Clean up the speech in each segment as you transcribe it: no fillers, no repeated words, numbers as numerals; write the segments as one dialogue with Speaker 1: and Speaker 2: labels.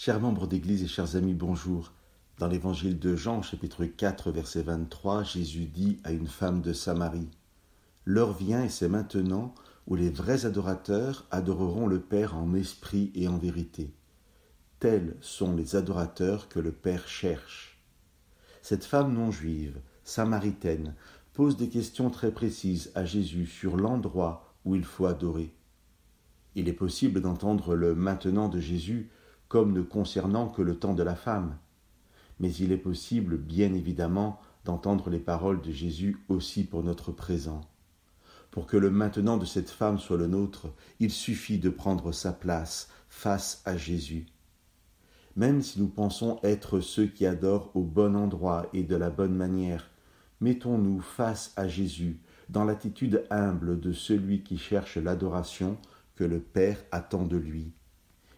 Speaker 1: Chers membres d'Église et chers amis, bonjour. Dans l'Évangile de Jean, chapitre 4, verset 23, Jésus dit à une femme de Samarie : « L'heure vient et c'est maintenant où les vrais adorateurs adoreront le Père en esprit et en vérité. Tels sont les adorateurs que le Père cherche. » Cette femme non juive, samaritaine, pose des questions très précises à Jésus sur l'endroit où il faut adorer. Il est possible d'entendre le « maintenant » de Jésus comme ne concernant que le temps de la femme. Mais il est possible, bien évidemment, d'entendre les paroles de Jésus aussi pour notre présent. Pour que le maintenant de cette femme soit le nôtre, il suffit de prendre sa place face à Jésus. Même si nous pensons être ceux qui adorent au bon endroit et de la bonne manière, mettons-nous face à Jésus, dans l'attitude humble de celui qui cherche l'adoration que le Père attend de lui.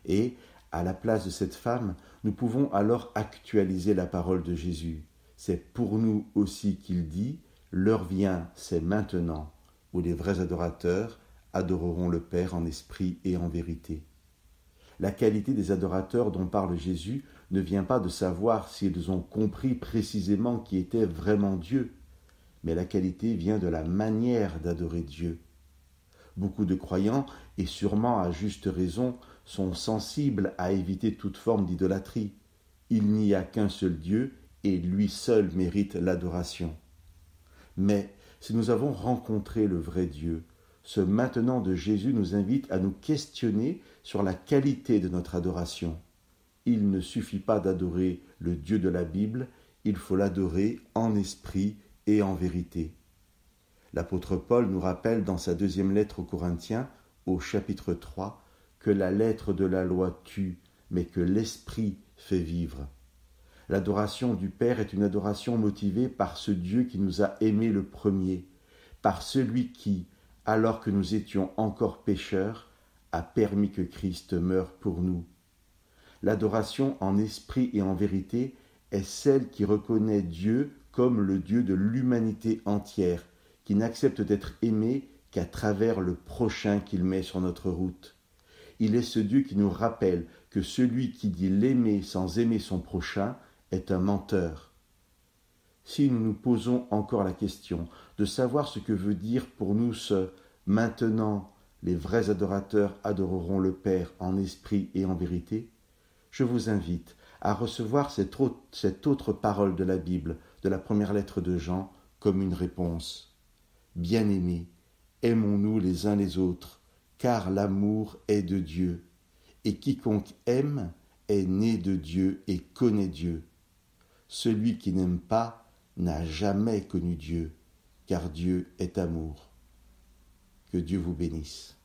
Speaker 1: Et, à la place de cette femme, nous pouvons alors actualiser la parole de Jésus. C'est pour nous aussi qu'il dit « L'heure vient, c'est maintenant, où les vrais adorateurs adoreront le Père en esprit et en vérité. » La qualité des adorateurs dont parle Jésus ne vient pas de savoir s'ils ont compris précisément qui était vraiment Dieu, mais la qualité vient de la manière d'adorer Dieu. Beaucoup de croyants, et sûrement à juste raison, sont sensibles à éviter toute forme d'idolâtrie. Il n'y a qu'un seul Dieu, et lui seul mérite l'adoration. Mais si nous avons rencontré le vrai Dieu, ce maintenant de Jésus nous invite à nous questionner sur la qualité de notre adoration. Il ne suffit pas d'adorer le Dieu de la Bible, il faut l'adorer en esprit et en vérité. L'apôtre Paul nous rappelle dans sa deuxième lettre aux Corinthiens, au chapitre 3, que la lettre de la loi tue, mais que l'esprit fait vivre. L'adoration du Père est une adoration motivée par ce Dieu qui nous a aimés le premier, par celui qui, alors que nous étions encore pécheurs, a permis que Christ meure pour nous. L'adoration en esprit et en vérité est celle qui reconnaît Dieu comme le Dieu de l'humanité entière, qui n'accepte d'être aimé qu'à travers le prochain qu'il met sur notre route. Il est ce Dieu qui nous rappelle que celui qui dit l'aimer sans aimer son prochain est un menteur. Si nous nous posons encore la question de savoir ce que veut dire pour nous ce « maintenant, les vrais adorateurs adoreront le Père en esprit et en vérité », je vous invite à recevoir cette autre parole de la Bible, de la première lettre de Jean, comme une réponse. Bien-aimés, aimons-nous les uns les autres, car l'amour est de Dieu, et quiconque aime est né de Dieu et connaît Dieu. Celui qui n'aime pas n'a jamais connu Dieu, car Dieu est amour. Que Dieu vous bénisse.